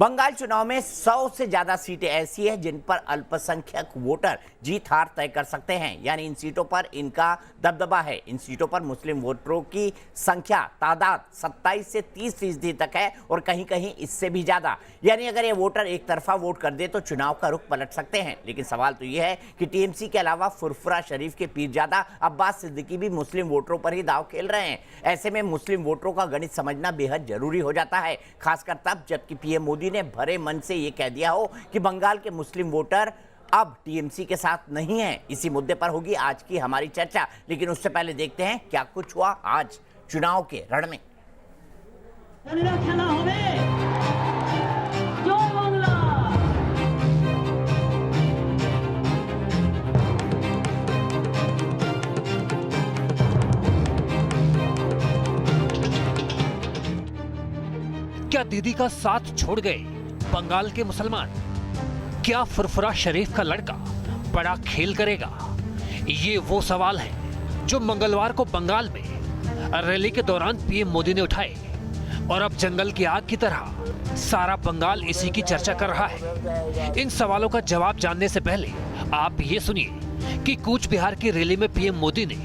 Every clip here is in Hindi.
बंगाल चुनाव में 100 से ज्यादा सीटें ऐसी है जिन पर अल्पसंख्यक वोटर जीत हार तय कर सकते हैं, यानी इन सीटों पर इनका दबदबा है। इन सीटों पर मुस्लिम वोटरों की संख्या तादाद 27 से 30% तक है और कहीं कहीं इससे भी ज्यादा। यानी अगर ये वोटर एक तरफा वोट कर दे तो चुनाव का रुख पलट सकते हैं। लेकिन सवाल तो यह है कि टीएमसी के अलावा फुरफुरा शरीफ के पीरजादा अब्बास सिद्दीकी भी मुस्लिम वोटरों पर ही दांव खेल रहे हैं। ऐसे में मुस्लिम वोटरों का गणित समझना बेहद जरूरी हो जाता है, खासकर तब जबकि पीएम मोदी ने भरे मन से यह कह दिया हो कि बंगाल के मुस्लिम वोटर अब टीएमसी के साथ नहीं है। इसी मुद्दे पर होगी आज की हमारी चर्चा, लेकिन उससे पहले देखते हैं क्या कुछ हुआ आज चुनाव के रण में। क्या दीदी का साथ छोड़ गए बंगाल के मुसलमान? क्या फुरफुरा शरीफ का लड़का बड़ा खेल करेगा? ये वो सवाल है जो मंगलवार को बंगाल में रैली के दौरान पीएम मोदी ने उठाए और अब जंगल की आग की तरह सारा बंगाल इसी की चर्चा कर रहा है। इन सवालों का जवाब जानने से पहले आप ये सुनिए कि कूच बिहार की रैली में पीएम मोदी ने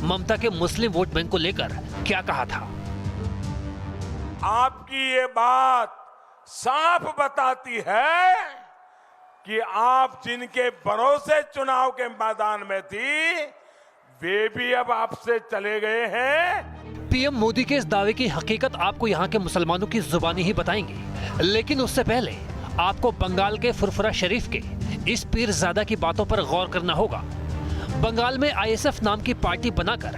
ममता के मुस्लिम वोट बैंक को लेकर क्या कहा था। आपकी ये बात साफ बताती है कि आप जिनके भरोसे चुनाव के मैदान में थी वे भी अब आपसे चले गए हैं। पीएम मोदी के इस दावे की हकीकत आपको यहाँ के मुसलमानों की जुबानी ही बताएंगे, लेकिन उससे पहले आपको बंगाल के फुरफुरा शरीफ के इस पीरजादा की बातों पर गौर करना होगा। बंगाल में आईएसएफ नाम की पार्टी बनाकर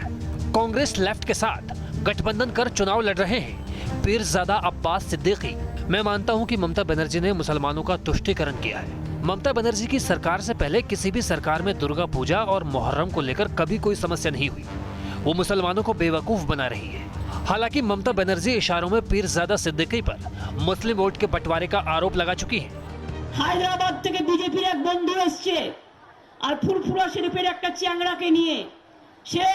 कांग्रेस लेफ्ट के साथ गठबंधन कर चुनाव लड़ रहे हैं पीरजादा अब्बास सिद्दीकी। मैं मानता हूं कि ममता बनर्जी ने मुसलमानों का तुष्टीकरण किया है। ममता बनर्जी की सरकार से पहले किसी भी सरकार में दुर्गा पूजा और मुहर्रम को लेकर कभी कोई समस्या नहीं हुई। वो मुसलमानों को बेवकूफ बना रही है। हालांकि ममता बनर्जी इशारों में पीरजादा सिद्दीकी पर मुस्लिम वोट के बंटवारे का आरोप लगा चुकी है। हैदराबाद থেকে বিজেপির এক বন্ধু এসেছে আর ফুরফুরা শরীফের একটা চ্যাংড়াকে নিয়ে সে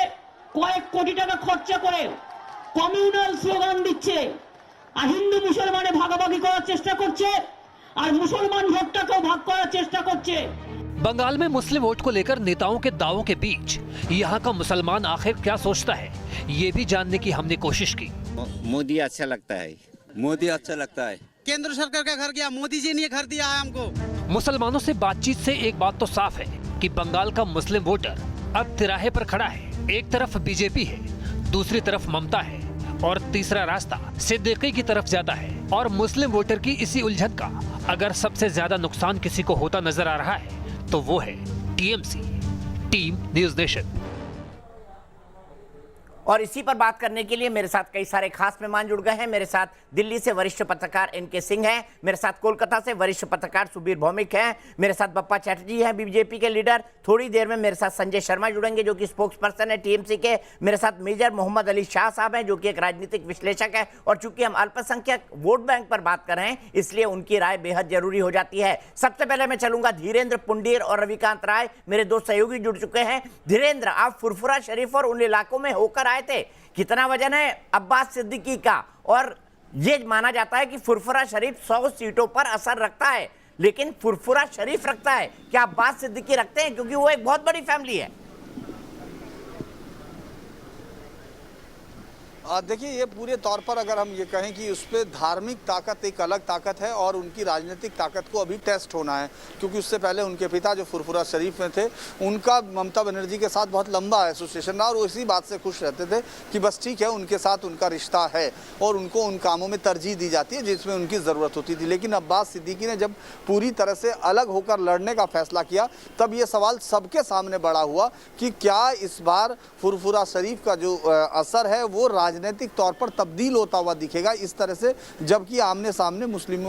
কয়েক কোটি টাকা খরচা করে কমিউনাল স্লোগান দিচ্ছে আর হিন্দু মুসলমানে ভাগাভাগি করার চেষ্টা করছে আর মুসলমান ভোটটাকেও ভাগ করার চেষ্টা করছে। बंगाल में मुस्लिम वोट को लेकर नेताओं के दावों के बीच यहाँ का मुसलमान आखिर क्या सोचता है, ये भी जानने की हमने कोशिश की। मोदी अच्छा लगता है। मोदी अच्छा लगता है। केंद्र सरकार का घर गया, मोदी जी ने घर दिया है हमको। मुसलमानों से बातचीत से एक बात तो साफ है कि बंगाल का मुस्लिम वोटर अब तिराहे पर खड़ा है। एक तरफ बीजेपी है, दूसरी तरफ ममता है और तीसरा रास्ता सिद्दीकी की तरफ जाता है। और मुस्लिम वोटर की इसी उलझन का अगर सबसे ज्यादा नुकसान किसी को होता नजर आ रहा है तो वो है टीएमसी, टीम न्यूज़ नेशन। और इसी पर बात करने के लिए मेरे साथ कई सारे खास मेहमान जुड़ गए हैं। मेरे साथ दिल्ली से वरिष्ठ पत्रकार एनके सिंह हैं, मेरे साथ कोलकाता से वरिष्ठ पत्रकार सुबीर भौमिक हैं, मेरे साथ बप्पा चैटर्जी हैं बीजेपी के लीडर। थोड़ी देर में मेरे साथ संजय शर्मा जुड़ेंगे जो कि स्पोक्स पर्सन है टीएमसी के। मेरे साथ मेजर मोहम्मद अली शाह साहब हैं जो कि एक राजनीतिक विश्लेषक है। और चूंकि हम अल्पसंख्यक वोट बैंक पर बात कर रहे हैं इसलिए उनकी राय बेहद जरूरी हो जाती है। सबसे पहले मैं चलूंगा धीरेन्द्र पुंडीर और रविकांत राय, मेरे दो सहयोगी जुड़ चुके हैं। धीरेन्द्र, आप फुरफुरा शरीफ और उन इलाकों में होकर आए थे, कितना वजन है अब्बास सिद्दीकी का? और ये माना जाता है कि फुरफुरा शरीफ 100 सीटों पर असर रखता है, लेकिन फुरफुरा शरीफ रखता है, क्या अब्बास सिद्दीकी रखते हैं? क्योंकि वो एक बहुत बड़ी फैमिली है। देखिए, ये पूरे तौर पर अगर हम ये कहें कि उस पर धार्मिक ताकत एक अलग ताकत है और उनकी राजनीतिक ताकत को अभी टेस्ट होना है, क्योंकि उससे पहले उनके पिता जो फुरफुरा शरीफ में थे उनका ममता बनर्जी के साथ बहुत लंबा एसोसिएशन रहा और वो इसी बात से खुश रहते थे कि बस ठीक है, उनके साथ उनका रिश्ता है और उनको उन कामों में तरजीह दी जाती है जिसमें उनकी ज़रूरत होती थी। लेकिन अब्बास सिद्दीकी ने जब पूरी तरह से अलग होकर लड़ने का फैसला किया तब ये सवाल सबके सामने बड़ा हुआ कि क्या इस बार फुरफुरा शरीफ का जो असर है वो राजनीतिक तौर पर तब्दील होता हुआ दिखेगा इस तरह से, जबकि आमने सामने मुस्लिम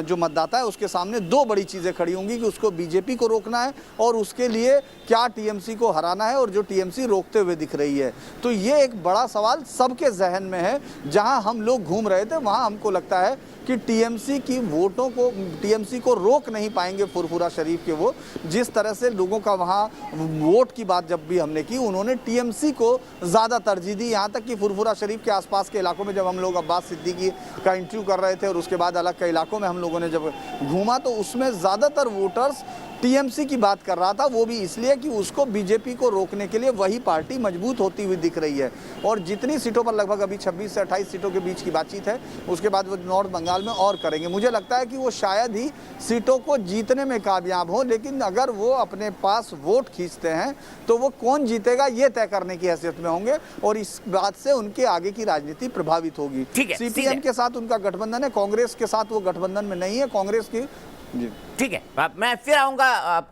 जो मतदाता है उसके सामने दो बड़ी चीज़ें खड़ी होंगी कि उसको बीजेपी को रोकना है और उसके लिए क्या टीएमसी को हराना है, और जो टीएमसी रोकते हुए दिख रही है। तो ये एक बड़ा सवाल सबके जहन में है। जहां हम लोग घूम रहे थे वहां हमको लगता है कि टीएमसी की वोटों को, टीएमसी को रोक नहीं पाएंगे फुरफुरा शरीफ के वो। जिस तरह से लोगों का वहाँ वोट की बात जब भी हमने की, उन्होंने टीएमसी को ज़्यादा तरजीह दी। यहाँ तक कि फुरफुरा शरीफ के आसपास के इलाकों में जब हम लोग अब्बास सिद्दीकी का इंटरव्यू कर रहे थे और उसके बाद अलग के इलाकों में हम लोगों ने जब घूमा, तो उसमें ज़्यादातर वोटर्स टीएमसी की बात कर रहा था। वो भी इसलिए कि उसको बीजेपी को रोकने के लिए वही पार्टी मजबूत होती हुई दिख रही है। और जितनी सीटों पर, लगभग अभी 26 से 28 सीटों के बीच की बातचीत है, उसके बाद वो नॉर्थ बंगाल में और करेंगे। मुझे लगता है कि वो शायद ही सीटों को जीतने में कामयाब हो, लेकिन अगर वो अपने पास वोट खींचते हैं तो वो कौन जीतेगा ये तय करने की हैसियत में होंगे, और इस बात से उनके आगे की राजनीति प्रभावित होगी। सीपीएम के साथ उनका गठबंधन है, कांग्रेस के साथ वो गठबंधन में नहीं है। कांग्रेस की जी ठीक है, मैं फिर आऊंगा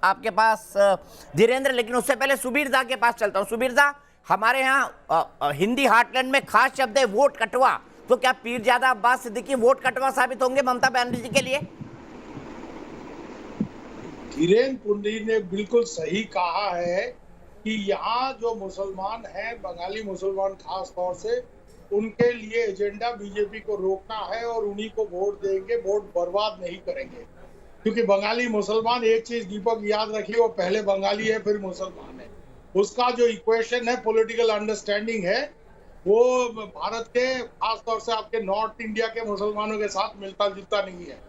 आपके पास धीरेन्द्र, लेकिन उससे पहले सुबीर दा के पास चलता हूं। सुबीर दा, हमारे यहाँ हिंदी हार्टलैंड में खास शब्द है वोट कटवा, तो क्या पीरजादा अब्बास सिद्दीकी वोट कटवा साबित होंगे ममता बनर्जी के लिए? धीरेन्द्र पुंडी ने बिल्कुल सही कहा है कि यहाँ जो मुसलमान हैं, बंगाली मुसलमान खास तौर से, उनके लिए एजेंडा बीजेपी को रोकना है और उन्हीं को वोट देंगे, वोट बर्बाद नहीं करेंगे। क्योंकि बंगाली मुसलमान, एक चीज दीपक याद रखिए, वो पहले बंगाली है फिर मुसलमान है। उसका जो इक्वेशन है, पॉलिटिकल अंडरस्टैंडिंग है, वो भारत के खास तौर से आपके नॉर्थ इंडिया के मुसलमानों के साथ मिलता जुलता नहीं है।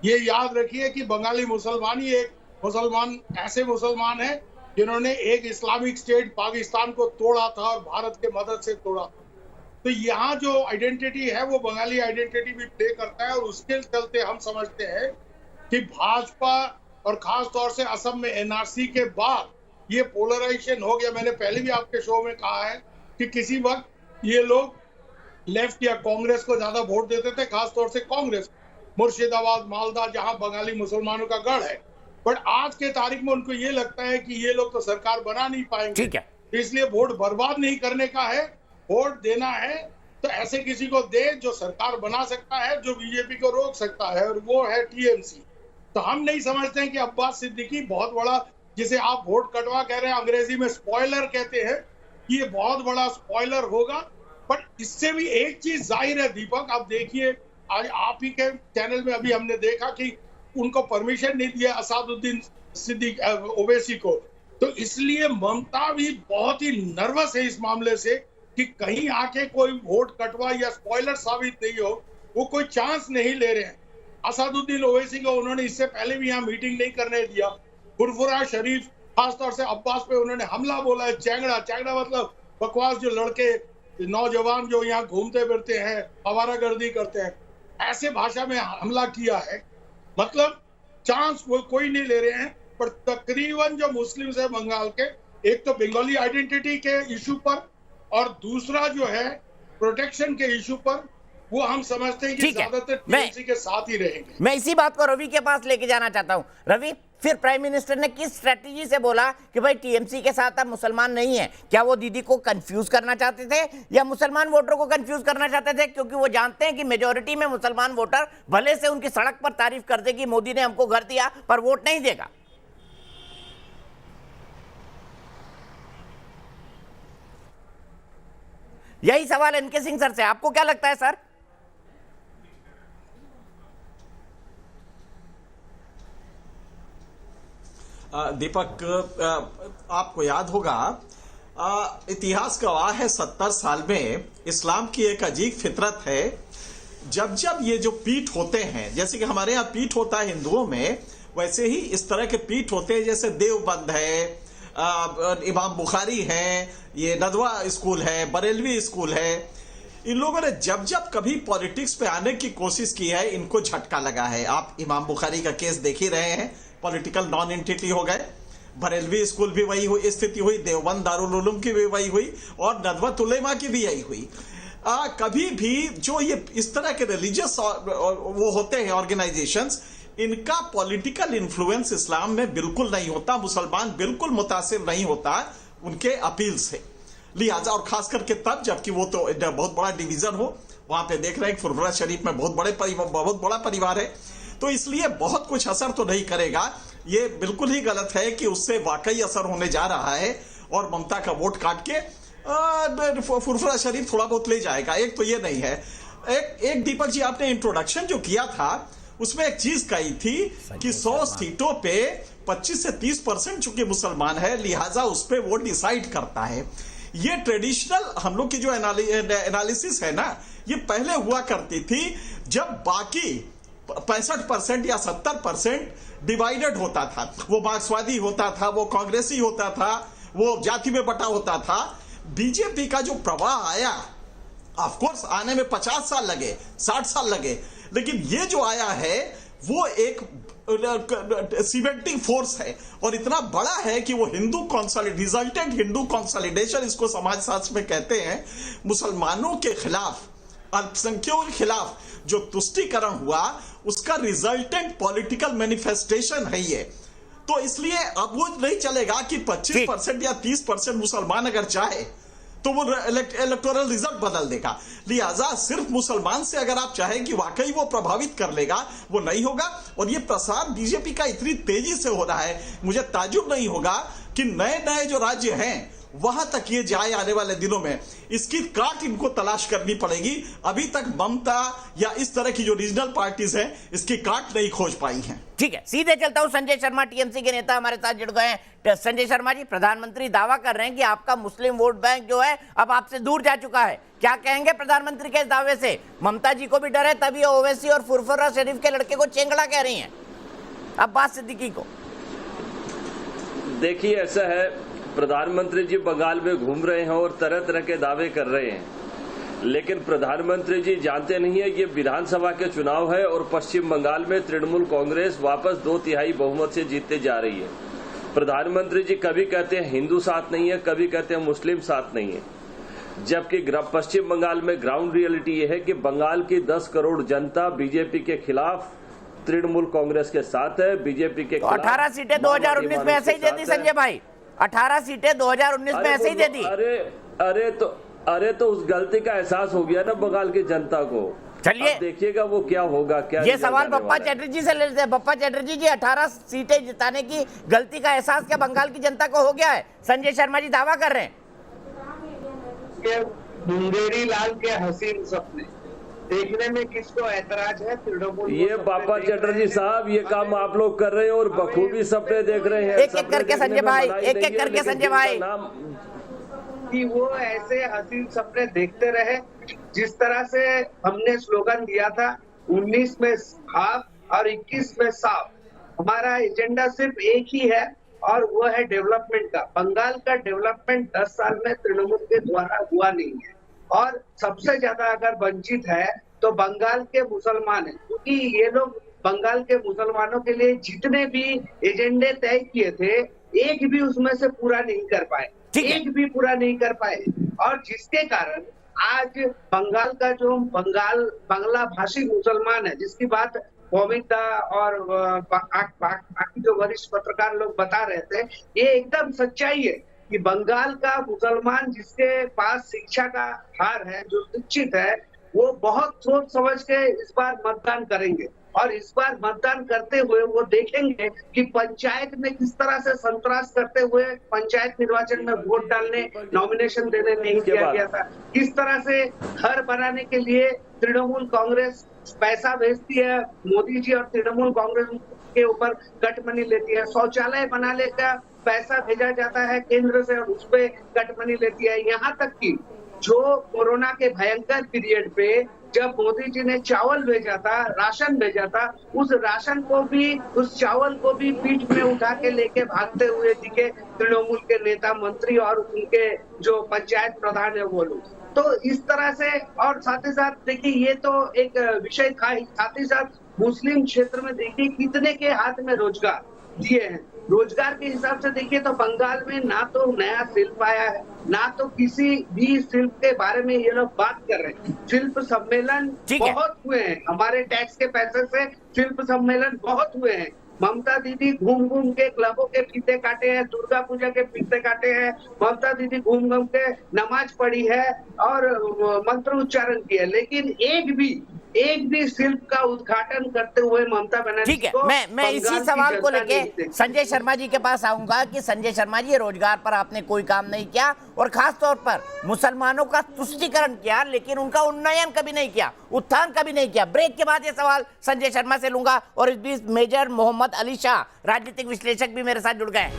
ये याद रखिए कि बंगाली मुसलमान ही एक मुसलमान, ऐसे मुसलमान है जिन्होंने एक इस्लामिक स्टेट पाकिस्तान को तोड़ा था और भारत के मदद से तोड़ा था। तो यहाँ जो आइडेंटिटी है वो बंगाली आइडेंटिटी भी प्ले करता है, और उसके चलते हम समझते हैं कि भाजपा और खास तौर से असम में एनआरसी के बाद ये पोलराइजेशन हो गया। मैंने पहले भी आपके शो में कहा है कि किसी वक्त ये लोग लेफ्ट या कांग्रेस को ज्यादा वोट देते थे, खास तौर से कांग्रेस, मुर्शिदाबाद, मालदा, जहां बंगाली मुसलमानों का गढ़ है। बट आज के तारीख में उनको ये लगता है कि ये लोग तो सरकार बना नहीं पाएंगे, ठीक है, इसलिए वोट बर्बाद नहीं करने का है, वोट देना है तो ऐसे किसी को दे जो सरकार बना सकता है, जो बीजेपी को रोक सकता है, और वो है टीएमसी। तो हम नहीं समझते हैं कि अब्बास सिद्दीकी बहुत बड़ा, जिसे आप वोट कटवा कह रहे हैं, अंग्रेजी में स्पॉइलर कहते हैं, ये बहुत बड़ा स्पॉइलर होगा। पर इससे भी एक चीज जाहिर है दीपक, आप देखिए आज आप ही के चैनल में अभी हमने देखा कि उनको परमिशन नहीं दिया असादुद्दीन सिद्दीकी ओवैसी को, तो इसलिए ममता भी बहुत ही नर्वस है इस मामले से कि कहीं आके कोई वोट कटवा या स्पॉइलर साबित नहीं हो। वो कोई चांस नहीं ले रहे हैं। असादुद्दीन ओवैसी को उन्होंने इससे पहले भी यहाँ मीटिंग नहीं करने दिया। फुरफुरा शरीफ खासतौर से अब्बास पे उन्होंने हमला बोला है, चैंगड़ा, चैंगड़ा मतलब बकवास, जो लड़के नौजवान जो यहाँ घूमते फिरते हैं, आवारागर्दी करते हैं, ऐसे भाषा में हमला किया है। मतलब चांस वो कोई नहीं ले रहे हैं। पर तकरीबन जो मुस्लिम है बंगाल के, एक तो बंगाली आइडेंटिटी के इशू पर और दूसरा जो है प्रोटेक्शन के इशू पर, वो हम समझते हैं कि ज्यादातर टीएमसी के साथ ही रहेंगे। मैं इसी बात को रवि के पास लेके जाना चाहता हूं। रवि, फिर प्राइम मिनिस्टर ने किस स्ट्रेटेजी से बोला कि भाई टीएमसी के साथ अब मुसलमान नहीं है? क्या वो दीदी को कंफ्यूज करना चाहते थे या मुसलमान वोटरों को कंफ्यूज करना चाहते थे? क्योंकि वो जानते हैं कि मेजोरिटी में मुसलमान वोटर भले से उनकी सड़क पर तारीफ कर दे कि मोदी ने हमको घर दिया, पर वोट नहीं देगा। यही सवाल एनके सिंह सर से, आपको क्या लगता है सर? दीपक, आपको याद होगा, इतिहास गवाह है 70 साल में इस्लाम की एक अजीब फितरत है। जब जब ये जो पीठ होते हैं, जैसे कि हमारे यहाँ पीठ होता है हिंदुओं में, वैसे ही इस तरह के पीठ होते हैं, जैसे देवबंद है, इमाम बुखारी है, ये नदवा स्कूल है, बरेलवी स्कूल है। इन लोगों ने जब जब कभी पॉलिटिक्स पे आने की कोशिश की है, इनको झटका लगा है। आप इमाम बुखारी का केस देख ही रहे हैं, पॉलिटिकल नॉन एंटिटी हो गए। बरेलवी स्कूल भी वही हुई स्थिति हुई, देवबंद दारुल उलूम की भी वही हुई, और नदवत उलेमा की भी यही हुई। कभी भी जो ये इस तरह के रिलीजियस वो होते हैं ऑर्गेनाइजेशंस, इनका पॉलिटिकल इन्फ्लुएंस इस्लाम में बिल्कुल नहीं होता। मुसलमान बिल्कुल मुतासिर नहीं होता उनके अपील से, लिहाजा, और खास करके तब जबकि वो तो बहुत बड़ा डिवीजन हो। वहां पे देख रहे हैं फुरफुरा शरीफ में बहुत बड़ा परिवार है, तो इसलिए बहुत कुछ असर तो नहीं करेगा। ये बिल्कुल ही गलत है कि उससे वाकई असर होने जा रहा है, और ममता का वोट काट के फुरफुरा शरीफ थोड़ा बहुत ले जाएगा। एक तो ये नहीं है। एक दीपक जी, आपने इंट्रोडक्शन जो किया था उसमें एक चीज कही थी कि 100 सीटों पे 25 से 30% चूंकि मुसलमान है, लिहाजा उस पे वो डिसाइड करता है। ये ट्रेडिशनल हम लोग की जो एनालिसिस है ना, ये पहले हुआ करती थी जब बाकी 65% या 70% डिवाइडेड होता था। वो मार्क्सवादी होता था, वो कांग्रेसी होता था, वो जाति में बटा होता था। बीजेपी का जो प्रवाह आया, ऑफ कोर्स आने में 50 साल लगे, 60 साल लगे, लेकिन ये जो आया है वो एक सीमेंटिंग फोर्स है और इतना बड़ा है कि वो रिजल्टेंट हिंदू कंसोलिडेशन इसको समाजशास्त्र में कहते हैं। मुसलमानों के खिलाफ, अल्पसंख्यकों के खिलाफ जो तुष्टीकरण हुआ, उसका रिजल्टेंट पॉलिटिकल मैनिफेस्टेशन है ये। तो इसलिए अब वो नहीं चलेगा कि 25% या 30% मुसलमान अगर चाहे तो वो इलेक्टोरल रिजल्ट बदल देगा। लिहाजा सिर्फ मुसलमान से अगर आप चाहें कि वाकई वो प्रभावित कर लेगा, वो नहीं होगा। और ये प्रसार बीजेपी का इतनी तेजी से हो रहा है, मुझे ताज्जुब नहीं होगा कि नए नए जो राज्य हैं वहां तक ये जाए आने वाले दिनों में। इसकी काट इनको तलाश करनी पड़ेगी। अभी तक ममता या इस तरह की जो रीजनल पार्टीज हैं, इसकी काट नहीं खोज पाई हैं। ठीक है, सीधे चलता हूं। संजय शर्मा टीएमसी के नेता हमारे साथ जुड़ गए हैं। संजय शर्मा जी, प्रधानमंत्री दावा कर रहे हैं कि आपका मुस्लिम वोट बैंक जो है अब आपसे दूर जा चुका है। क्या कहेंगे प्रधानमंत्री के इस दावे से? ममता जी को भी डर है, तभी ओवैसी और फुरफुरा शरीफ के लड़के को चेंगड़ा कह रही हैं अब्बास सिद्दीकी को। देखिए, ऐसा है, प्रधानमंत्री जी बंगाल में घूम रहे हैं और तरह तरह के दावे कर रहे हैं, लेकिन प्रधानमंत्री जी जानते नहीं है ये विधानसभा के चुनाव है और पश्चिम बंगाल में तृणमूल कांग्रेस वापस 2/3 बहुमत से जीतते जा रही है। प्रधानमंत्री जी कभी कहते हैं हिंदू साथ नहीं है, कभी कहते हैं मुस्लिम साथ नहीं है, जबकि पश्चिम बंगाल में ग्राउंड रियलिटी ये है कि बंगाल की 10 करोड़ जनता बीजेपी के खिलाफ तृणमूल कांग्रेस के साथ है। बीजेपी के 18 सीटें 2019 में ऐसे ही दे दी संजय भाई, 18 सीटें 2019 में ऐसे ही दे दी। अरे तो उस गलती का एहसास हो गया ना बंगाल की जनता को। चलिए देखिएगा वो क्या होगा। क्या ये सवाल बप्पा चैटर्जी से लेते हैं। बप्पा चैटर्जी जी, 18 सीटें जिताने की गलती का एहसास क्या बंगाल की जनता को हो गया है? संजय शर्मा जी दावा कर रहे हैं मुंगेरी लाल के हसीन सपने देखने में किसको ऐतराज है? तृणमूल। ये बापा चैटर्जी साहब, ये काम आप लोग कर रहे हैं और बखूबी सपने देख रहे हैं। एक एक करके संजय भाई, एक एक करके संजय भाई, कि वो ऐसे हसीन सपने देखते रहे जिस तरह से हमने स्लोगन दिया था 19 में हाफ और 21 में साफ। हमारा एजेंडा सिर्फ एक ही है और वो है डेवलपमेंट का। बंगाल का डेवलपमेंट 10 साल में तृणमूल के द्वारा हुआ नहीं है और सबसे ज्यादा अगर वंचित है तो बंगाल के मुसलमान है, क्योंकि ये लोग बंगाल के मुसलमानों के लिए जितने भी एजेंडे तय किए थे, एक भी उसमें से पूरा नहीं कर पाए, एक भी पूरा नहीं कर पाए। और जिसके कारण आज बंगाल का जो बांग्ला भाषी मुसलमान है, जिसकी बात भौमिकदा और बाकी जो वरिष्ठ पत्रकार लोग बता रहे थे, ये एकदम सच्चाई है कि बंगाल का मुसलमान जिसके पास शिक्षा का हार है, जो शिक्षित है, वो बहुत सोच समझ के इस बार मतदान करेंगे और इस बार मतदान करते हुए वो देखेंगे कि पंचायत में किस तरह से संतरास करते हुए पंचायत निर्वाचन में वोट डालने, नॉमिनेशन देने नहीं किया गया था, किस तरह से घर बनाने के लिए तृणमूल कांग्रेस पैसा भेजती है, मोदी जी और तृणमूल कांग्रेस के ऊपर कट मनी लेती है, शौचालय बनाने का पैसा भेजा जाता है केंद्र से और उस पे कट मनी लेती है। यहाँ तक कि जो कोरोना के भयंकर पीरियड पे जब मोदी जी ने चावल भेजा था, राशन भेजा था, उस राशन को भी, उस चावल को भी पीठ में उठा के लेके भागते हुए दिखे तृणमूल के नेता मंत्री और उनके जो पंचायत प्रधान है वो लोग। तो इस तरह से, और साथ ही साथ देखिए ये तो एक विषय था ही, साथ ही साथ मुस्लिम क्षेत्र में देखिए कितने के हाथ में रोजगार दिए हैं। रोजगार के हिसाब से देखिए तो बंगाल में ना तो नया शिल्प आया है, ना तो किसी भी शिल्प के बारे में ये लोग बात कर रहे हैं। शिल्प सम्मेलन बहुत हुए हैं, हमारे टैक्स के पैसे से शिल्प सम्मेलन बहुत हुए हैं। ममता दीदी घूम घूम के क्लबों के फीते काटे हैं, दुर्गा पूजा के फीते काटे हैं, ममता दीदी घूम घूम के नमाज पढ़ी है और मंत्र उच्चारण किया है, लेकिन एक भी शिल्प का उद्घाटन करते हुए ममता बनर्जी ठीक है, को मैं इसी बंगाल की सवाल को जनता नहीं लेके देखी। संजय शर्मा जी के पास आऊंगा कि संजय शर्मा जी, रोजगार पर आपने कोई काम नहीं किया और खास तौर पर मुसलमानों का तुष्टीकरण किया, लेकिन उनका उन्नयन कभी नहीं किया, उत्थान कभी नहीं किया। ब्रेक के बाद ये सवाल संजय शर्मा से लूंगा और इस बीच मेजर मोहम्मद अली शाह, राजनीतिक विश्लेषक भी मेरे साथ जुड़ गए।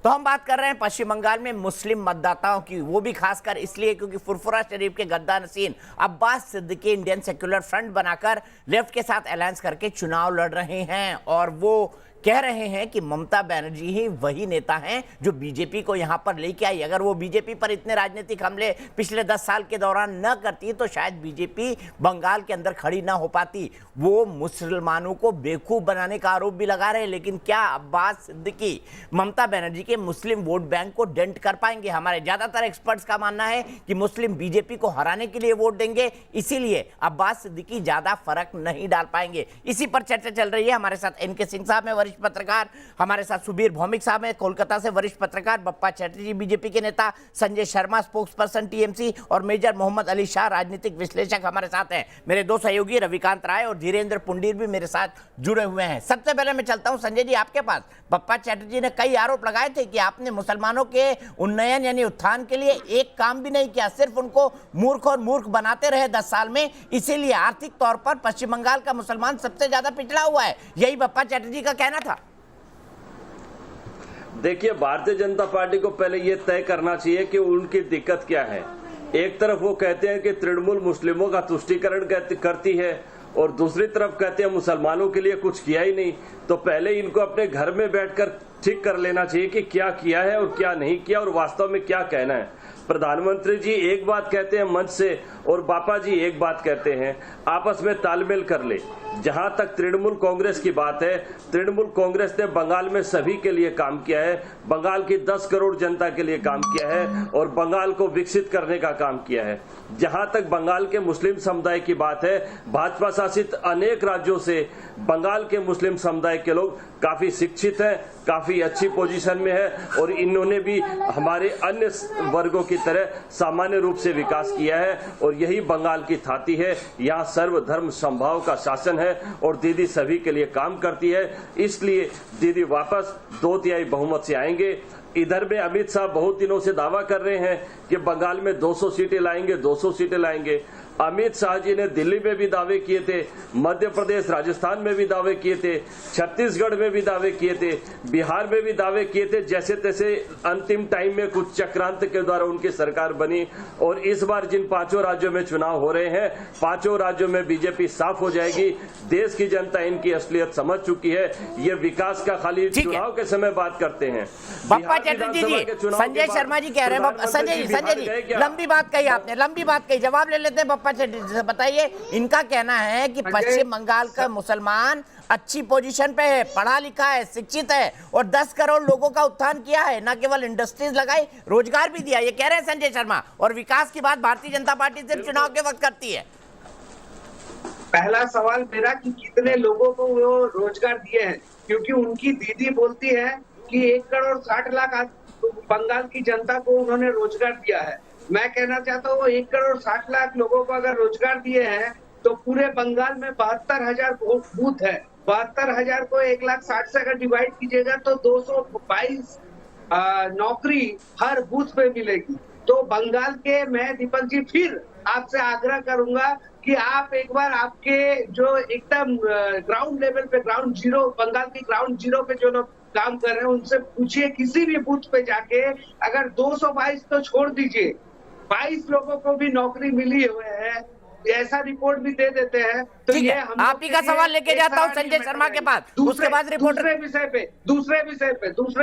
तो हम बात कर रहे हैं पश्चिम बंगाल में मुस्लिम मतदाताओं की, वो भी खासकर इसलिए क्योंकि फुरफुरा शरीफ के गद्दा नसीन Abbas Siddiqui Indian secular front बनाकर लेफ्ट के साथ अलायंस करके चुनाव लड़ रहे हैं और वो कह रहे हैं कि ममता बनर्जी ही वही नेता हैं जो बीजेपी को यहां पर लेके आई। अगर वो बीजेपी पर इतने राजनीतिक हमले पिछले 10 साल के दौरान न करती तो शायद बीजेपी बंगाल के अंदर खड़ी ना हो पाती। वो मुसलमानों को बेवकूफ बनाने का आरोप भी लगा रहे हैं, लेकिन क्या अब्बास सिद्दीकी ममता बनर्जी के मुस्लिम वोट बैंक को डेंट कर पाएंगे? हमारे ज्यादातर एक्सपर्ट्स का मानना है कि मुस्लिम बीजेपी को हराने के लिए वोट देंगे, इसीलिए अब्बास सिद्दीकी ज्यादा फर्क नहीं डाल पाएंगे। इसी पर चर्चा चल रही है। हमारे साथ एनके सिंह साहब में पत्रकार, हमारे साथ सुबीर भौमिक साहब हैं कोलकाता से वरिष्ठ पत्रकार, बप्पा चैटर्जी बीजेपी के नेता, Sanjay Sharma spokes person TMC और मेजर मोहम्मद अली शाह राजनीतिक विश्लेषक हमारे साथ हैं। मेरे दो सहयोगी रविकांत राय और धीरेन्द्र पुंडीर भी मेरे साथ जुड़े हुए हैं। सबसे पहले मैं चलता हूं संजय जी आपके पास। बप्पा चैटर्जी ने कई आरोप लगाए थे कि आपने मुसलमानों के उन्नयन यानी उत्थान के लिए एक काम भी नहीं किया, सिर्फ उनको मूर्ख और मूर्ख बनाते रहे 10 साल में, इसीलिए आर्थिक तौर पर पश्चिम बंगाल का मुसलमान सबसे ज्यादा पिछड़ा हुआ है। यही बप्पा चैटर्जी का कहना था। देखिए, भारतीय जनता पार्टी को पहले ये तय करना चाहिए कि उनकी दिक्कत क्या है। एक तरफ वो कहते हैं कि तृणमूल मुस्लिमों का तुष्टीकरण करती है और दूसरी तरफ कहते हैं मुसलमानों के लिए कुछ किया ही नहीं। तो पहले इनको अपने घर में बैठकर ठीक कर लेना चाहिए कि क्या किया है और क्या नहीं किया और वास्तव में क्या कहना है। प्रधानमंत्री जी एक बात कहते हैं मंच से और बापा जी एक बात कहते हैं, आपस में तालमेल कर ले। जहां तक तृणमूल कांग्रेस की बात है, तृणमूल कांग्रेस ने बंगाल में सभी के लिए काम किया है, बंगाल की 10 करोड़ जनता के लिए काम किया है और बंगाल को विकसित करने का काम किया है। जहां तक बंगाल के मुस्लिम समुदाय की बात है, भाजपा शासित अनेक राज्यों से बंगाल के मुस्लिम समुदाय के लोग काफी शिक्षित हैं, काफी अच्छी पोजीशन में है और इन्होंने भी हमारे अन्य वर्गों की तरह सामान्य रूप से विकास किया है और यही बंगाल की थाती है। यहाँ सर्वधर्म समभाव का शासन है और दीदी सभी के लिए काम करती है, इसलिए दीदी वापस 2/3 बहुमत से आएंगे। इधर में अमित शाह बहुत दिनों से दावा कर रहे हैं कि बंगाल में 200 सीटें लाएंगे, 200 सीटें लाएंगे। अमित शाह जी ने दिल्ली में भी दावे किए थे, मध्य प्रदेश राजस्थान में भी दावे किए थे, छत्तीसगढ़ में भी दावे किए थे, बिहार में भी दावे किए थे। जैसे तैसे अंतिम टाइम में कुछ चक्रांत के द्वारा उनकी सरकार बनी और इस बार जिन 5 राज्यों में चुनाव हो रहे हैं, 5 राज्यों में बीजेपी साफ हो जाएगी। देश की जनता इनकी असलियत समझ चुकी है। ये विकास का खाली चुनाव के समय बात करते हैं। बप्पा चैटर्जी जी, संजय शर्मा जी कह रहे हैं, संजय जी लंबी बात कही आपने, लंबी बात कही, जवाब ले लेते हैं बप्पा चैटर्जी से। बताइए, इनका कहना है कि पश्चिम बंगाल का मुसलमान अच्छी पोजीशन पे है, पढ़ा लिखा है, शिक्षित है और 10 करोड़ लोगों का उत्थान किया है, न केवल इंडस्ट्रीज लगाई, रोजगार भी दिया। ये कह रहे हैं संजय शर्मा। और विकास की बात भारतीय जनता पार्टी सिर्फ चुनाव के वक्त करती है। पहला सवाल मेरा कि कितने लोगों को वो रोजगार दिए हैं, क्योंकि उनकी दीदी बोलती है कि 1 करोड़ 60 लाख बंगाल की जनता को उन्होंने रोजगार दिया है। मैं कहना चाहता हूँ 1 करोड़ 60 लाख लोगों को अगर रोजगार दिए हैं तो पूरे बंगाल में 72,000 बूथ है। 72,000 को 1,60,000 से अगर डिवाइड कीजिएगा तो 222 नौकरी हर बूथ पे मिलेगी। तो बंगाल के मैं दीपक जी फिर आपसे आग्रह करूंगा कि आप एक बार आपके जो एकदम ग्राउंड लेवल पे, ग्राउंड जीरो, बंगाल की ग्राउंड जीरो पे जो लोग काम कर रहे हैं उनसे पूछिए, किसी भी बूथ पे जाके अगर 222 तो छोड़ दीजिए, 22 लोगों को भी नौकरी मिली हुए है, ऐसा रिपोर्ट भी दे देते हैं। तो ये आप ही का सवाल लेके जाता हूँ संजय शर्मा के पास, उसके बाद रिपोर्ट। दूसरे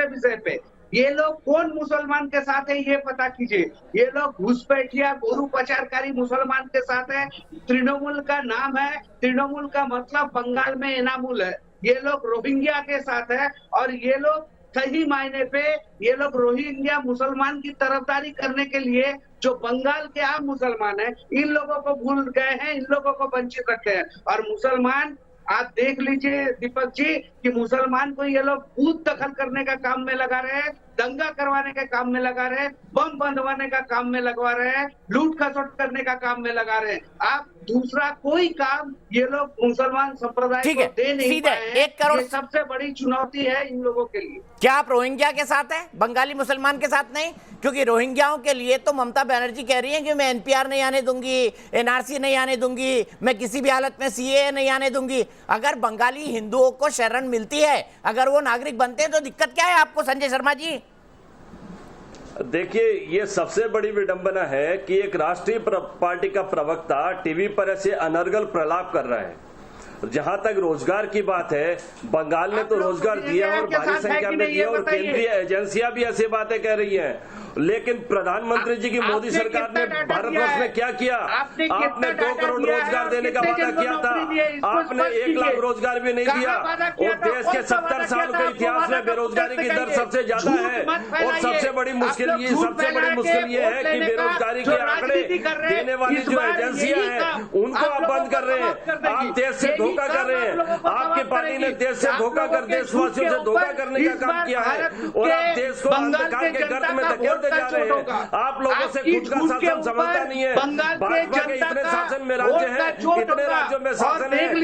विषय पे ये लोग कौन मुसलमान के साथ है ये पता कीजिए। ये लोग घुसपैठिया गोरू पचारकारी मुसलमान के साथ है। तृणमूल का नाम है, तृणमूल का मतलब बंगाल में एनामुल है। ये लोग रोहिंग्या के साथ है और ये लोग सही मायने पे ये लोग रोहिंग्या मुसलमान की तरफदारी करने के लिए जो बंगाल के आम मुसलमान हैं, इन लोगों को भूल गए हैं, इन लोगों को वंचित रखते हैं। और मुसलमान आप देख लीजिए दीपक जी कि मुसलमान को ये लोग बूथ दखल करने का काम में लगा रहे हैं, दंगा करवाने के काम में लगा रहे हैं, बम बंधवाने का काम में लगवा रहे हैं, लूट खसोट करने का काम में लगा रहे हैं। आप दूसरा कोई काम ये लोग मुसलमान संप्रदाय को दे नहीं पाए हैं। 1 करोड़ ये सबसे बड़ी चुनौती है इन लोगों के लिए। क्या आप रोहिंग्या के साथ हैं, बंगाली मुसलमान के साथ नहीं? क्योंकि रोहिंग्याओं के लिए तो ममता बनर्जी कह रही हैं कि मैं एनपीआर नहीं आने दूंगी, एनआरसी नहीं आने दूंगी, मैं किसी भी हालत में सीएए नहीं आने दूंगी। अगर बंगाली हिंदुओं को शरण मिलती है, अगर वो नागरिक बनते हैं, तो दिक्कत क्या है आपको संजय शर्मा जी? देखिए, ये सबसे बड़ी विडंबना है कि एक राष्ट्रीय पार्टी का प्रवक्ता टीवी पर ऐसे अनर्गल प्रलाप कर रहा है। जहां तक रोजगार की बात है, बंगाल ने तो रोजगार दिया और भारी संख्या में दिया और केंद्रीय एजेंसियां भी ऐसी बातें कह रही हैं। लेकिन प्रधानमंत्री जी की मोदी सरकार ने भारतवर्ष में क्या किया? आपने 2 करोड़ रोजगार देने का वादा किया था, आपने 1 लाख रोजगार भी नहीं दिया। और देश के 70 साल के इतिहास में बेरोजगारी की दर सबसे ज्यादा है। और सबसे बड़ी मुश्किल ये है कि बेरोजगारी के आंकड़े देने वाली जो एजेंसियां हैं उनको आप बंद कर रहे हैं। आप देश से धोखा कर रहे हैं। आपकी पार्टी ने देश से धोखा कर देशवासियों से धोखा करने का काम किया है और आप देश को अंधकार के गर्त में धकेलते जा रहे हैं। आप लोगों से खुद का शासन समझता नहीं है। भाजपा के इतने शासन में राज्य है, इतने राज्यों में शासन है, हर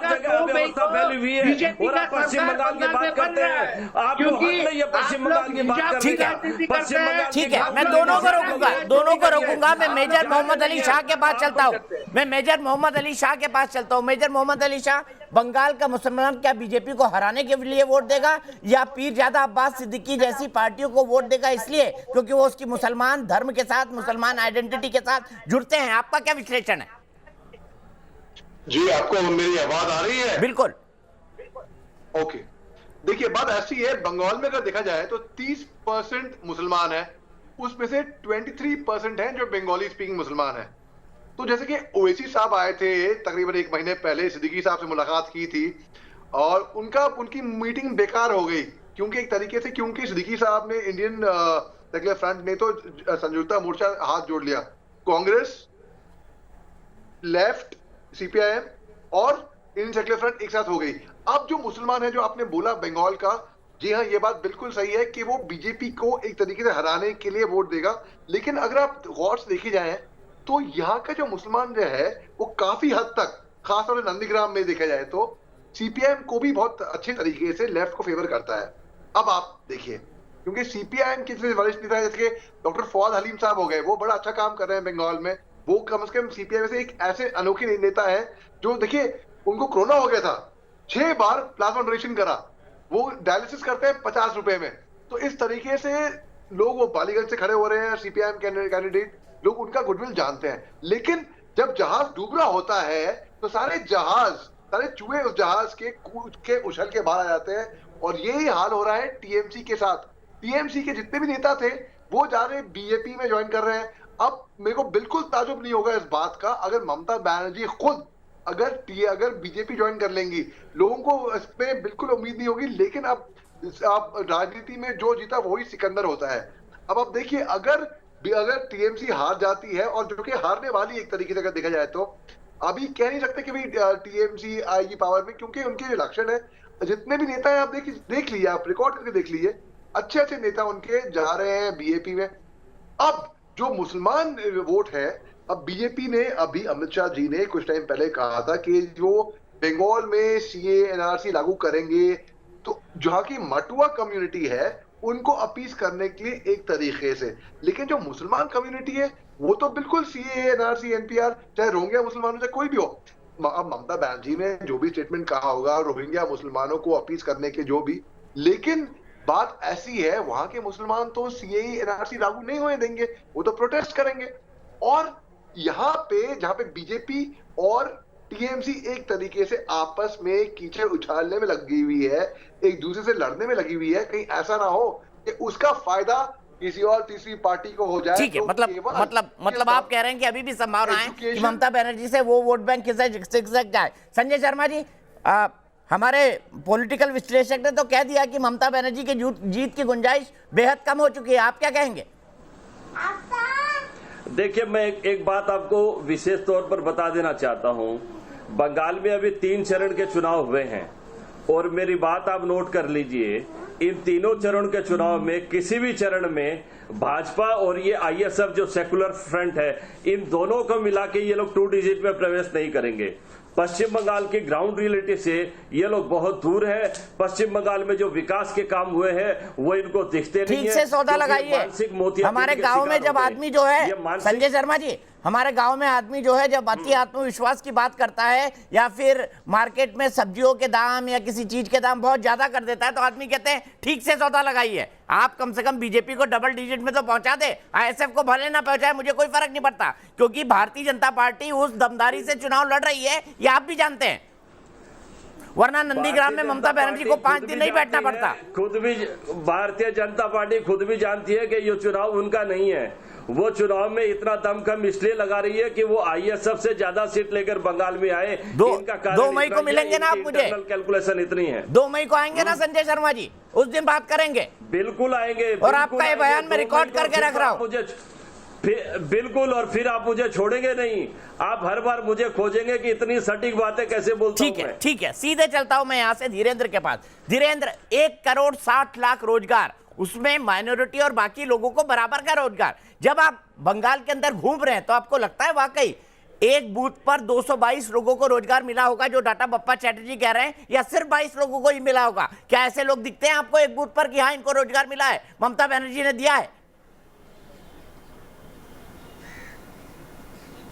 जगह अव्यवस्था फैली हुई है और आप पश्चिम बंगाल की बात करते हैं। आपको हक नहीं है पश्चिम बंगाल की बात करने का। पश्चिम बंगाल ठीक है, मैं दोनों को रोकूंगा। मैं मेजर मोहम्मद अली शाह के पास चलता हूँ। मेजर मोहम्मद अली शाह, बंगाल का मुसलमान क्या बीजेपी को हराने के लिए वोट देगा या पीर ज़्यादा अब्बास सिद्दीकी जैसी पार्टियों को वोट देगा इसलिए क्योंकि वो उसकी मुसलमान धर्म के साथ, मुसलमान आइडेंटिटी के साथ जुड़ते हैं? आपका क्या विश्लेषण है? जी, आपको मेरी आवाज आ रही है? बिल्कुल। ओके, देखिए बात ऐसी है, बंगाल में अगर देखा जाए तो 30% मुसलमान है, उसमें से 23% है जो बंगाली स्पीकिंग मुसलमान है। तो जैसे कि ओवैसी साहब आए थे तकरीबन 1 महीने पहले, सिद्दीकी साहब से मुलाकात की थी और उनकी मीटिंग बेकार हो गई क्योंकि एक तरीके से क्योंकि सिद्दीकी साहब ने इंडियन सेक्युलर फ्रंट ने तो संयुक्त मोर्चा हाथ जोड़ लिया, कांग्रेस, लेफ्ट, सीपीआईएम और इंडियन सेक्युलर फ्रंट एक साथ हो गई। अब जो मुसलमान है जो आपने बोला बंगाल का, जी हाँ, ये बात बिल्कुल सही है कि वो बीजेपी को एक तरीके से हराने के लिए वोट देगा। लेकिन अगर आप गौर से देखी जाए तो यहाँ का जो मुसलमान जो है वो काफी हद तक, खासतौर से नंदीग्राम में देखा जाए तो सीपीआईएम को भी बहुत अच्छे तरीके से लेफ्ट को फेवर करता है। अब आप देखिए, क्योंकि सीपीआईएम के वरिष्ठ नेता जैसे डॉक्टर फवाद हलीम साहब हो गए, वो बड़ा अच्छा काम कर रहे हैं बंगाल में। वो कम से कम सीपीआईएम से एक ऐसे अनोखे नेता है जो देखिए उनको कोरोना हो गया था, 6 बार प्लाज्मा डोनेशन करा, वो डायलिसिस करते हैं 50 रुपए में। तो इस तरीके से लोग वो बालीगंज से खड़े हो रहे हैं, सीपीआईएम कैंडिडेट लोग उनका गुडविल जानते हैं। लेकिन जब जहाज डूब रहा होता है तो सारे चूहे उस जहाज के कूद के उछल के बाहर आ जाते हैं और यही हाल हो रहा है टीएमसी के साथ। टीएमसी के जितने भी नेता थे वो जा रहे बीजेपी में ज्वाइन कर रहे हैं। अब मेरे को बिल्कुल ताजुब नहीं होगा इस बात का अगर ममता बनर्जी खुद अगर बीजेपी ज्वाइन कर लेंगी, लोगों को इस पे बिल्कुल उम्मीद नहीं होगी। लेकिन अब राजनीति में जो जीता वही सिकंदर होता है। अब आप देखिए, अगर टीएमसी हार जाती है और जो कि हारने वाली एक तरीके से अगर देखा जाए तो अभी कह नहीं सकते कि भाई टीएमसी आएगी पावर में, क्योंकि उनके जो इलेक्शन है, जितने भी नेता हैं आप देख लीजिए, आप रिकॉर्ड करके देख लीजिए, अच्छे नेता उनके जा रहे हैं बीजेपी में। अब जो मुसलमान वोट है, अब बीजेपी ने, अभी अमित शाह जी ने कुछ टाइम पहले कहा था कि जो बंगाल में सीए एनआरसी लागू करेंगे तो जहाँ की मटुआ कम्युनिटी है उनको अपील करने के लिए एक तरीके से, लेकिन जो मुसलमान कम्युनिटी है वो तो बिल्कुल सीए एनआरसी एनपीआर, चाहे रोहिंग्या मुसलमान हो चाहे कोई भी हो। अब ममता बनर्जी ने जो भी स्टेटमेंट कहा होगा रोहिंग्या मुसलमानों को अपील करने के जो भी, लेकिन बात ऐसी है वहां के मुसलमान तो सीए एनआरसी लागू नहीं होने देंगे, वो तो प्रोटेस्ट करेंगे। और यहाँ पे जहाँ पे बीजेपी और टीएमसी एक तरीके से आपस में कीचड़ उछालने में लगी हुई है, एक दूसरे से लड़ने में लगी हुई है, कहीं ऐसा ना हो कि उसका फायदा किसी और तीसरी पार्टी को हो जाए। ठीक है, मतलब आप कह रहे हैं कि अभी भी संभावना है कि ममता बनर्जी से वो वोट बैंक खिसक जाए। संजय शर्मा जी, हमारे पॉलिटिकल विश्लेषक ने तो कह दिया कि ममता बनर्जी की जीत की गुंजाइश बेहद कम हो चुकी है, आप क्या कहेंगे? देखिए, मैं एक बात आपको विशेष तौर पर बता देना चाहता हूं। बंगाल में अभी 3 चरण के चुनाव हुए हैं और मेरी बात आप नोट कर लीजिए, इन तीनों चरण के चुनाव में किसी भी चरण में भाजपा और ये आईएसएफ जो सेकुलर फ्रंट है, इन दोनों को मिला के ये लोग 2 डिजिट में प्रवेश नहीं करेंगे। पश्चिम बंगाल की ग्राउंड रियलिटी से ये लोग बहुत दूर है। पश्चिम बंगाल में जो विकास के काम हुए हैं वो इनको दिखते नहीं है। ठीक से सौदा लगाइए। हमारे गांव में जब आदमी जो है, संजय शर्मा जी, हमारे गांव में आदमी जो है जब अति आत्मविश्वास की बात करता है या फिर मार्केट में सब्जियों के दाम या किसी चीज के दाम बहुत ज्यादा कर देता है तो आदमी कहते हैं ठीक से सौदा लगाइए। आप कम से कम बीजेपी को डबल डिजिट में तो पहुंचा दे, आईएसएफ को भले ना पहुंचाए, मुझे कोई फर्क नहीं पड़ता, क्योंकि भारतीय जनता पार्टी उस दमदारी से चुनाव लड़ रही है, ये आप भी जानते हैं। वरना नंदीग्राम में ममता बनर्जी को 5 दिन नहीं बैठना पड़ता। खुद भी भारतीय जनता पार्टी खुद भी जानती है कि ये चुनाव उनका नहीं है। वो चुनाव में इतना दमखम इसलिए लगा रही है कि वो आईएसएफ से ज्यादा सीट लेकर बंगाल में आए। 2 मई को मिलेंगे ना आप मुझे? कैलकुलेशन इतनी है। 2 मई को आएंगे ना संजय शर्मा जी? उस दिन बात करेंगे। बिल्कुल आएंगे। और आपका ये बयान मैं रिकॉर्ड करके रख रहा हूँ। मुझे बिल्कुल, और फिर आप मुझे छोड़ेंगे नहीं, आप हर बार मुझे खोजेंगे कि इतनी सटीक बातें कैसे बोलता हूं मैं। ठीक है, सीधे चलता हूं मैं यहां से धीरेन्द्र के पास। धीरेन्द्र, 1,60,00,000 रोजगार, उसमें माइनॉरिटी और बाकी लोगों को बराबर का रोजगार। जब आप बंगाल के अंदर घूम रहे हैं तो आपको लगता है वाकई एक बूथ पर 222 लोगों को रोजगार मिला होगा जो डाटा बप्पा चैटर्जी कह रहे हैं, या सिर्फ 22 लोगों को ही मिला होगा? क्या ऐसे लोग दिखते हैं आपको एक बूथ पर कि हाँ इनको रोजगार मिला है, ममता बनर्जी ने दिया है?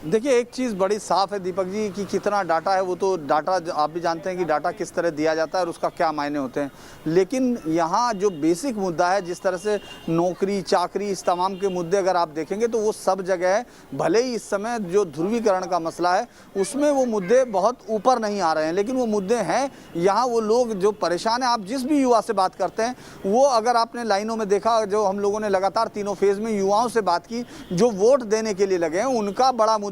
देखिए, एक चीज़ बड़ी साफ है दीपक जी कि कितना डाटा है, वो तो डाटा आप भी जानते हैं कि डाटा किस तरह दिया जाता है और उसका क्या मायने होते हैं। लेकिन यहाँ जो बेसिक मुद्दा है, जिस तरह से नौकरी चाकरी इस तमाम के मुद्दे अगर आप देखेंगे तो वो सब जगह है। भले ही इस समय जो ध्रुवीकरण का मसला है उसमें वो मुद्दे बहुत ऊपर नहीं आ रहे हैं, लेकिन वो मुद्दे हैं। यहाँ वो लोग जो परेशान हैं, आप जिस भी युवा से बात करते हैं, वो अगर आपने लाइनों में देखा, जो हम लोगों ने लगातार तीनों फेज में युवाओं से बात की जो वोट देने के लिए लगे हैं, उनका बड़ा मुद्दा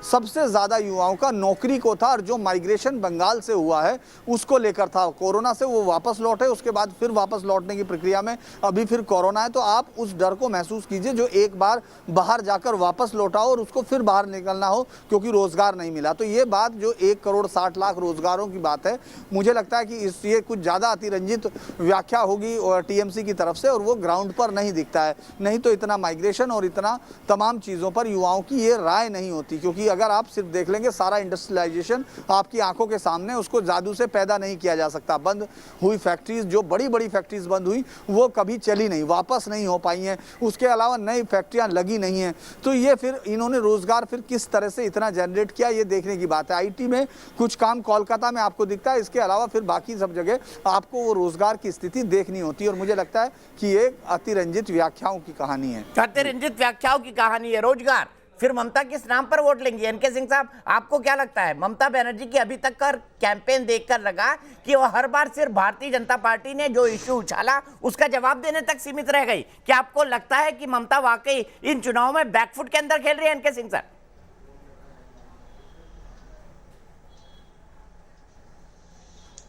सबसे ज्यादा युवाओं का नौकरी को था, और जो माइग्रेशन बंगाल से हुआ है उसको लेकर था। कोरोना से वो वापस लौटे, उसके बाद फिर वापस लौटने की प्रक्रिया में अभी फिर कोरोना है। तो आप उस डर को महसूस कीजिए जो एक बार बाहर जाकर वापस लौटा हो और उसको फिर बाहर निकलना हो क्योंकि रोजगार नहीं मिला। तो ये बात जो 1,60,00,000 रोजगारों की बात है, मुझे लगता है कि ये कुछ ज्यादा अतिरंजित व्याख्या होगी और टीएमसी की तरफ से, और वो ग्राउंड पर नहीं दिखता है। नहीं तो इतना माइग्रेशन और इतना तमाम चीजों पर युवाओं की ये राय नहीं होती, क्योंकि अगर आप सिर्फ देख लेंगे सारा इंडस्ट्रियलाइजेशन आपकी आंखों के सामने, उसको जादू से पैदा नहीं किया जा सकता। बंद हुई फैक्ट्रीज, जो बड़ी बड़ी फैक्ट्रीज बंद हुई, वो कभी चली नहीं, वापस नहीं हो पाई हैं। उसके अलावा नई फैक्ट्रियां लगी नहीं हैं। तो ये फिर इन्होंने रोजगार फिर किस तरह से इतना जनरेट किया, ये देखने की बात है। आईटी में कुछ काम कोलकाता में आपको दिखता है, इसके अलावा फिर बाकी सब जगह आपको वो रोजगार की स्थिति देखनी होती है। और मुझे लगता है कि ये अतिरंजित व्याख्याओं की कहानी है। अतिरंजित व्याख्याओं की कहानी है रोजगार। फिर ममता किस नाम पर वोट लेंगी? एनके सिंह साहब, आपको क्या लगता है? ममता बनर्जी की अभी तक का कैंपेन देखकर लगा कि वो हर बार सिर्फ भारतीय जनता पार्टी ने जो इश्यू उछाला उसका जवाब देने तक सीमित रह गई। क्या आपको लगता है कि ममता वाकई इन चुनावों में बैकफुट के अंदर खेल रही है? एनके सिंह सर,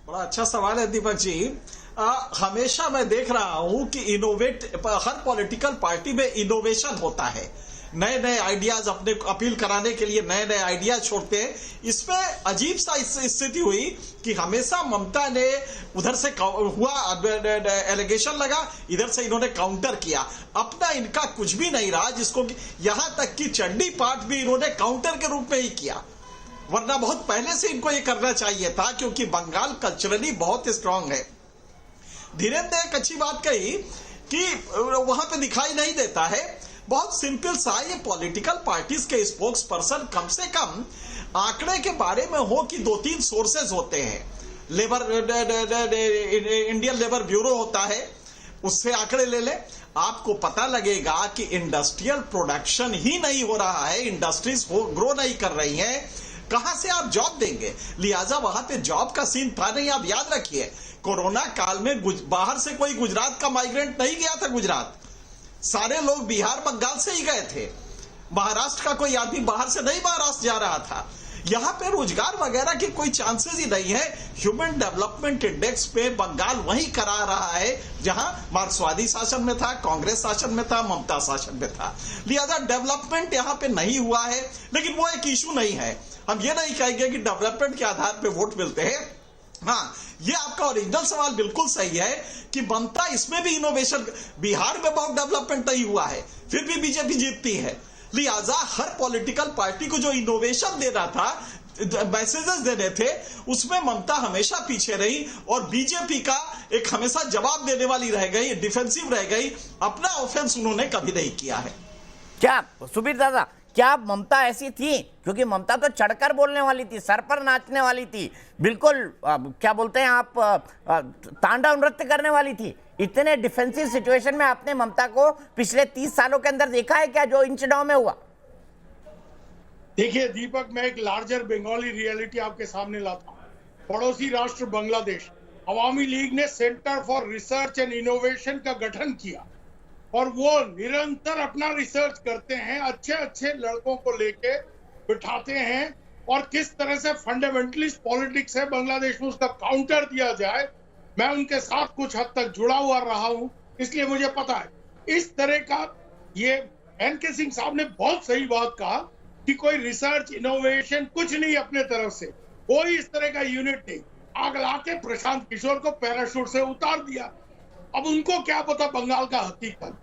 बड़ा अच्छा सवाल है दीपक जी। हमेशा मैं देख रहा हूं कि हर पॉलिटिकल पार्टी में इनोवेशन होता है। नए नए आइडियाज अपने अपील कराने के लिए नए नए आइडियाज छोड़ते हैं। इसमें अजीब सा स्थिति हुई कि हमेशा ममता ने उधर से हुआ एलिगेशन लगा, इधर से इन्होंने काउंटर किया। अपना इनका कुछ भी नहीं रहा, जिसको यहां तक कि चंडी पाठ भी इन्होंने काउंटर के रूप में ही किया, वरना बहुत पहले से इनको ये करना चाहिए था, क्योंकि बंगाल कल्चरली बहुत स्ट्रांग है। धीरेन्द्र ने एक अच्छी बात कही कि वहां पे दिखाई नहीं देता है। बहुत सिंपल सा, ये पॉलिटिकल पार्टीज के स्पोक्स पर्सन कम से कम आंकड़े के बारे में हो कि 2-3 सोर्सेज होते हैं। इंडियन लेबर ब्यूरो होता है, उससे आंकड़े ले ले, आपको पता लगेगा कि इंडस्ट्रियल प्रोडक्शन ही नहीं हो रहा है, इंडस्ट्रीज ग्रो नहीं कर रही हैं। कहां से आप जॉब देंगे? लिहाजा वहां पे जॉब का सीन था नहीं। आप याद रखिए, कोरोना काल में बाहर से कोई गुजरात का माइग्रेंट नहीं गया था गुजरात, सारे लोग बिहार बंगाल से ही गए थे। महाराष्ट्र का कोई आदमी बाहर से नहीं महाराष्ट्र जा रहा था। यहां पे रोजगार वगैरह की कोई चांसेस ही नहीं है। ह्यूमन डेवलपमेंट इंडेक्स पे बंगाल वही करा रहा है जहां मार्क्सवादी शासन में था, कांग्रेस शासन में था, ममता शासन में था। लिहाजा डेवलपमेंट यहां पे नहीं हुआ है, लेकिन वो एक इशू नहीं है। हम ये नहीं कहेंगे कि डेवलपमेंट के आधार पे वोट मिलते हैं। हाँ, ये आपका ओरिजिनल सवाल बिल्कुल सही है कि ममता इसमें भी इनोवेशन, बिहार में बहुत डेवलपमेंट नहीं हुआ है फिर भी बीजेपी जीतती है। लिहाजा हर पॉलिटिकल पार्टी को जो इनोवेशन देना था, मैसेजेस देने थे, उसमें ममता हमेशा पीछे रही और बीजेपी का एक हमेशा जवाब देने वाली रह गई, डिफेंसिव रह गई। अपना ऑफेंस उन्होंने कभी नहीं किया है। क्या सुबीर दादा, क्या ममता ऐसी थी? क्योंकि ममता तो चढ़कर बोलने वाली थी, सर पर नाचने वाली थी, बिल्कुल क्या बोलते हैं आप, तांडव नृत्य करने वाली थी। इतने डिफेंसिव सिचुएशन में आपने ममता को पिछले 30 सालों के अंदर देखा है क्या, जो इन चुनाव में हुआ? देखिए दीपक, मैं एक लार्जर बंगाली रियलिटी आपके सामने लाता हूँ। पड़ोसी राष्ट्र बांग्लादेश, अवामी लीग ने centre for research and innovation का गठन किया और वो निरंतर अपना रिसर्च करते हैं, अच्छे अच्छे लड़कों को लेके बिठाते हैं और किस तरह से फंडामेंटलिस्ट पॉलिटिक्स है बांग्लादेश में उसका काउंटर दिया जाए। मैं उनके साथ कुछ हद तक जुड़ा हुआ रहा हूं, इसलिए मुझे पता है इस तरह का। ये एनके सिंह साहब ने बहुत सही बात कहा कि कोई रिसर्च इनोवेशन कुछ नहीं अपने तरफ से, कोई इस तरह का यूनिट नहीं। आग लाके प्रशांत किशोर को पैराशूट से उतार दिया। अब उनको क्या पता बंगाल का हकीकत,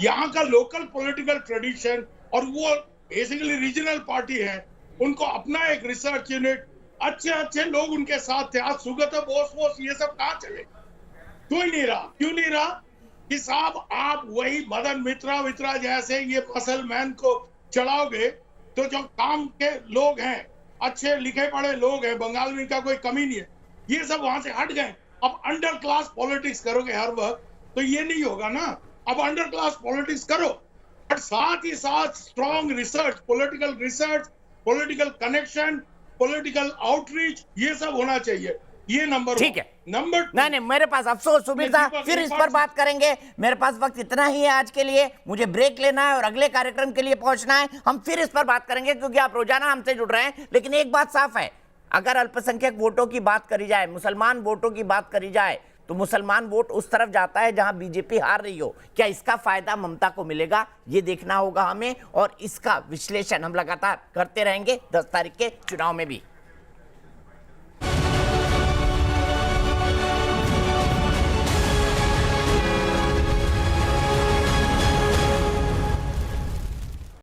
यहाँ का लोकल पॉलिटिकल ट्रेडिशन, और वो बेसिकली रीजनल पार्टी है, उनको अपना एक रिसर्च यूनिट, अच्छे अच्छे लोग उनके साथ थे। आज सुगत बोस ये सब कहाँ चले? क्यों नहीं रहा कि साहब आप वही मदन मित्रा जैसे ये मसल मैन को चलाओगे तो जो काम के लोग हैं, अच्छे लिखे पढ़े लोग हैं, बंगाल में इनका कोई कमी नहीं है, ये सब वहां से हट गए। अब अंडर क्लास पॉलिटिक्स करोगे हर वक्त तो ये नहीं होगा ना। अब अंडर क्लास पॉलिटिक्स करो, और साथ ही साथ strong research, political connection, political outreach, ये सब होना चाहिए। ये नंबर ठीक है। नंबर नहीं, मेरे पास अफसोस सुबीर दा, फिर इस पर बात करेंगे। मेरे पास वक्त इतना ही है आज के लिए, मुझे ब्रेक लेना है और अगले कार्यक्रम के लिए पहुंचना है। हम फिर इस पर बात करेंगे क्योंकि आप रोजाना हमसे जुड़ रहे हैं। लेकिन एक बात साफ है, अगर अल्पसंख्यक वोटों की बात करी जाए, मुसलमान वोटों की बात करी जाए, तो मुसलमान वोट उस तरफ जाता है जहां बीजेपी हार रही हो। क्या इसका फायदा ममता को मिलेगा, ये देखना होगा हमें, और इसका विश्लेषण हम लगातार करते रहेंगे 10 तारीख के चुनाव में भी।